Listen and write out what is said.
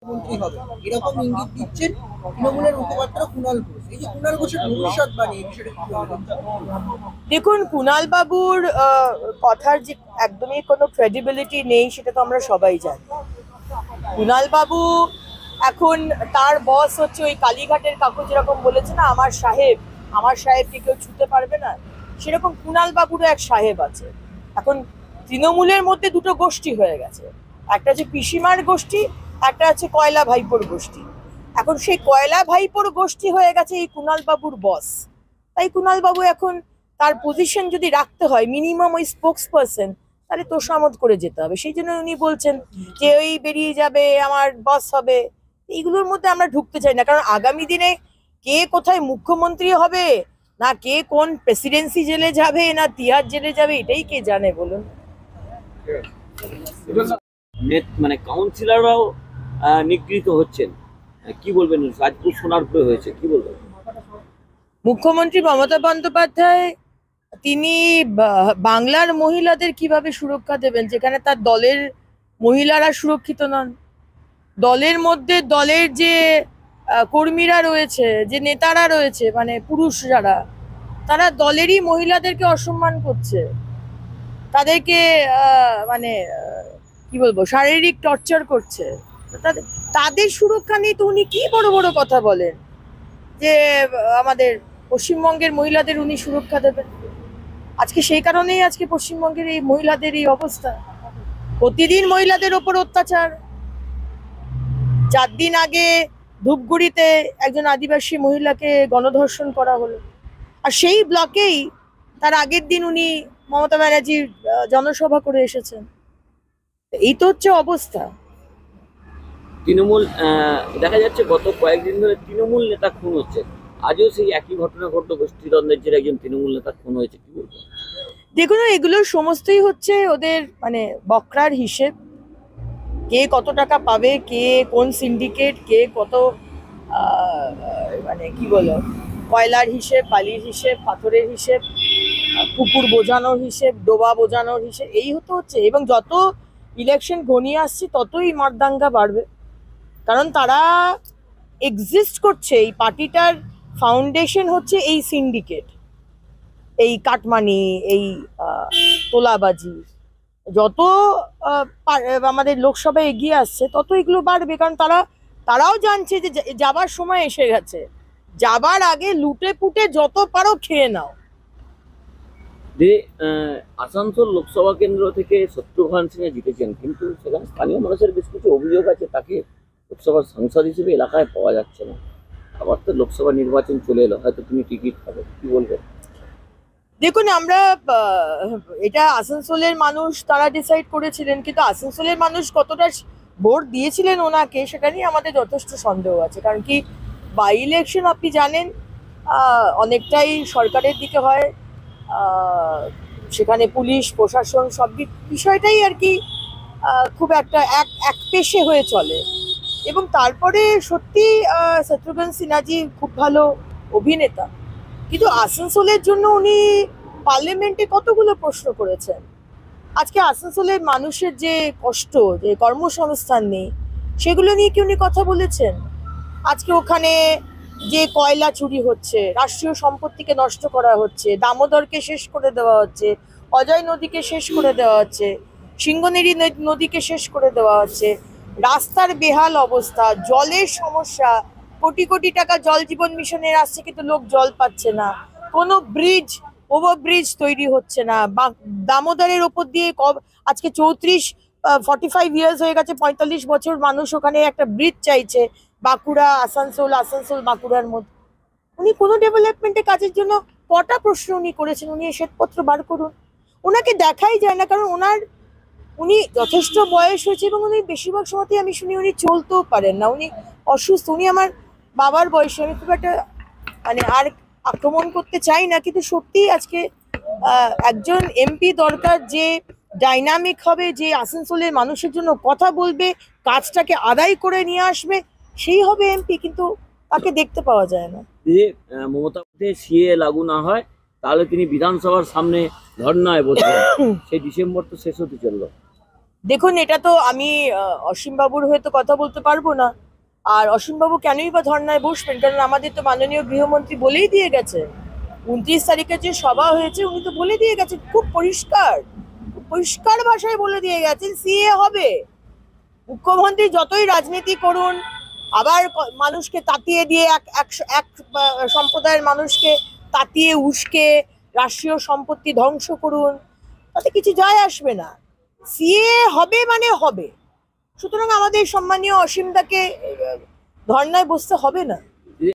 মন্ত্রী হবে এরকম ইঙ্গিত দিচ্ছেন তৃণমূলের মুখপাত্র কুণাল ঘোষ। এই যে কুণাল ঘোষের ভবিষ্যৎবাণী, এই বিষয়টা কি বলবেন? দেখুন, কুণাল বাবুর কথার যে একদমই কোনো ক্রেডিবিলিটি নেই সেটা তো আমরা সবাই জানি। কুণাল বাবু এখন তার বস হচ্ছে ওই কালীঘাটের কাকু, যেরকম বলেছে না আমার সাহেবকে কেউ ছুতে পারবে না, সেরকম কুণাল বাবুরও এক সাহেব আছে। এখন তৃণমূলের মধ্যে দুটো গোষ্ঠী হয়ে গেছে, একটা হচ্ছে পিসিমার গোষ্ঠী, একটা হচ্ছে কয়লা ভাইপোর গোষ্ঠী। এখন সেই কয়লা ভাইপোর গোষ্ঠী হয়ে গেছে এই কুণাল বাবুর বস। তাই কুণাল বাবু এখন তার পজিশন যদি রাখতে হয় মিনিমাম ওই স্পোক্স পার্সন, তাহলে তোষামত করে যেতে হবে। সেই জন্য উনি বলছেন যে ওই বেরিয়ে যাবে, আমার বস হবে। এইগুলোর মধ্যে আমরা ঢুকতে চাই না, কারণ আগামী দিনে কে কোথায় মুখ্যমন্ত্রী হবে, না কে কোন প্রেসিডেন্সি জেলে যাবে, না তিহার জেলে যাবে, এটাই কে জানে বলুন। মানে কাউন্সিলররাও নিগৃহীত হচ্ছেন, কি বলবেন? রাজপুত সোনারপুরে হয়েছে, কি বলবেন? মুখ্যমন্ত্রী মমতা বন্দ্যোপাধ্যায় তিনি বাংলার মহিলাদের কিভাবে সুরক্ষা দেবেন, যেখানে তার দলের মহিলারা সুরক্ষিত নন? দলের মধ্যে দলের যে কর্মীরা রয়েছে, যে নেতারা রয়েছে, মানে পুরুষ যারা, তারা দলেরই মহিলাদেরকে অসম্মান করছে, তাদেরকে কি বলবো, শারীরিক টর্চার করছে। তাদের সুরক্ষা নিয়ে তো উনি কি বড় বড় কথা বলেন যে আমাদের পশ্চিমবঙ্গের মহিলাদের উনি সুরক্ষা দেবেন। আজকে সেই কারণেই আজকে পশ্চিমবঙ্গের এই মহিলাদের এই অবস্থা। প্রতিদিন মহিলাদের ওপর অত্যাচার। 4 দিন আগে ধূপগুড়িতে একজন আদিবাসী মহিলাকে গণধর্ষণ করা হলো, আর সেই ব্লকেই তার আগের দিন উনি মমতা ব্যানার্জির জনসভা করে এসেছেন। এই তো হচ্ছে অবস্থা। তৃণমূল দেখা যাচ্ছে গত কয়েকদিন ধরে তৃণমূল নেতা খুন হচ্ছে, আজও সেই একই ঘটনা ঘটলো, গোষ্ঠীদ্বন্দ্বের যে একজন তৃণমূল নেতা খুন হয়েছে, কি বলবো? দেখুন, এগুলোর সমস্তই হচ্ছে ওদের বকরার হিসেব। কে কত টাকা পাবে, কে কোন সিন্ডিকেট, কে কত কি বলো, কয়লার হিসেব, বালির হিসেব, পাথরের হিসেব, পুকুর বোঝানোর হিসেব, ডোবা বোঝানোর হিসেব, এই হচ্ছে। এবং যত ইলেকশন ঘনিয়ে আসছে ততই মারদাঙ্গা বাড়বে, কারণ তারা এক্সিস্ট করছে, এই পার্টিটার ফাউন্ডেশন হচ্ছে এই সিন্ডিকেট, এই কাটমানি, এই তোলাবাজি। যত আমাদের লোকসভায় এগিয়ে আসছে তত এগুলো বাড়বে, কারণ তারাও জানছে যে যাবার সময় এসে গেছে, যাবার আগে লুটে পুটে যত পারো খেয়ে নাও। যে আসানসোল লোকসভা কেন্দ্র থেকে শত্রুঘ্ন সিনহা জিতেছেন, কিন্তু সেখানে স্থানীয় মানুষের বেশ কিছু অভিযোগ আছে, তাকে লোকসভার সাংসদ হিসেবে এলাকায় পাওয়া যাচ্ছে না। আবার তো লোকসভা নির্বাচন চলে এলো, হয়তো তুমি টিকিট পাবে, কি বলবে? দেখুন, আমরা এটা আসানসোলের মানুষ তারা ডিসাইড করেছিলেন, কিন্তু আসানসোলের মানুষ কতটা ভোট দিয়েছিলেন ওনাকে সেটা নিয়ে আমাদের যথেষ্ট সন্দেহ আছে। কারণ কি, বাই ইলেকশন আপনি জানেন অনেকটাই সরকারের দিকে হয়, সেখানে পুলিশ প্রশাসন সব বিষয়টাই আর কি খুব একটা এক পেশে হয়ে চলে। এবং তারপরে সত্যি শত্রুঘ্ন সিনহাজি খুব ভালো অভিনেতা, কিন্তু আসানসোলের জন্য উনি পার্লামেন্টে কতগুলো প্রশ্ন করেছেন। আজকে আসানসোলের মানুষের যে কষ্ট, যে কর্মসংস্থান নেই, সেগুলো নিয়ে কি উনি কথা বলেছেন? আজকে ওখানে যে কয়লা চুরি হচ্ছে, রাষ্ট্রীয় সম্পত্তিকে নষ্ট করা হচ্ছে, দামোদরকে শেষ করে দেওয়া হচ্ছে, অজয় নদীকে শেষ করে দেওয়া হচ্ছে, সিংহনেরি নদীকে শেষ করে দেওয়া হচ্ছে, রাস্তার বেহাল অবস্থা, জলের সমস্যা, কোটি কোটি টাকা জল জীবন মিশনের আসছে কিন্তু লোক জল পাচ্ছে না, কোনো ব্রিজ ওভারব্রিজ তৈরি হচ্ছে না, দামোদরের ওপর দিয়ে আজকে 45 ইয়ার্স হয়ে গেছে, 45 বছর মানুষ ওখানে একটা ব্রিজ চাইছে, বাঁকুড়া আসানসোল, আসানসোল বাঁকুড়ার মধ্যে। উনি কোনো ডেভেলপমেন্টের কাজের জন্য কটা প্রশ্ন উনি করেছেন? উনি শ্বেতপত্র বার করুন। ওনাকে দেখাই যায় না, কারণ উনি যথেষ্ট বয়স হয়েছে এবং উনি বেশিরভাগ সময়তেই আমি শুনি উনি চলতেও পারেন না, উনি অসুস্থ। উনি আমার বাবার বয়সে, আমি খুব একটা আর আক্রমণ করতে চাই না, কিন্তু সত্যিই আজকে একজন এমপি দরকার যে ডাইনামিক হবে, যে আসানসোলের মানুষের জন্য কথা বলবে, কাজটাকে আদায় করে নিয়ে আসবে, সেই হবে এমপি, কিন্তু তাকে দেখতে পাওয়া যায় না। যে মমতা সিএ লাগু না হয় তাহলে তিনি বিধানসভার সামনে ধর্নায় বসবেন, সেই ডিসেম্বর তো শেষ হতে চললো। দেখুন, এটা তো আমি অসীম বাবুর হয়ে তো কথা বলতে পারবো না। আর অসীম বাবু কেনই বা ধর্নায় বসবেন, কারণ আমাদের তো মাননীয় গৃহমন্ত্রী বলেই দিয়ে গেছে, 29 তারিখে যে সভা হয়েছে উনি তো বলে দিয়ে গেছেন, খুব পরিষ্কার ভাষায় বলে দিয়ে গেছেন সিএ হবে। মুখ্যমন্ত্রী যতই রাজনীতি করুন, আবার মানুষকে তাতিয়ে দিয়ে এক সম্প্রদায়ের মানুষকে তাতিয়ে উস্কে রাষ্ট্রীয় সম্পত্তি ধ্বংস করুন, তাতে কিছু যায় আসবে না। সিএ হবে মানে হবে। সুতরাং আমাদের সম্মানীয় অসীমদাকে ধর্নায় বসতে হবে না।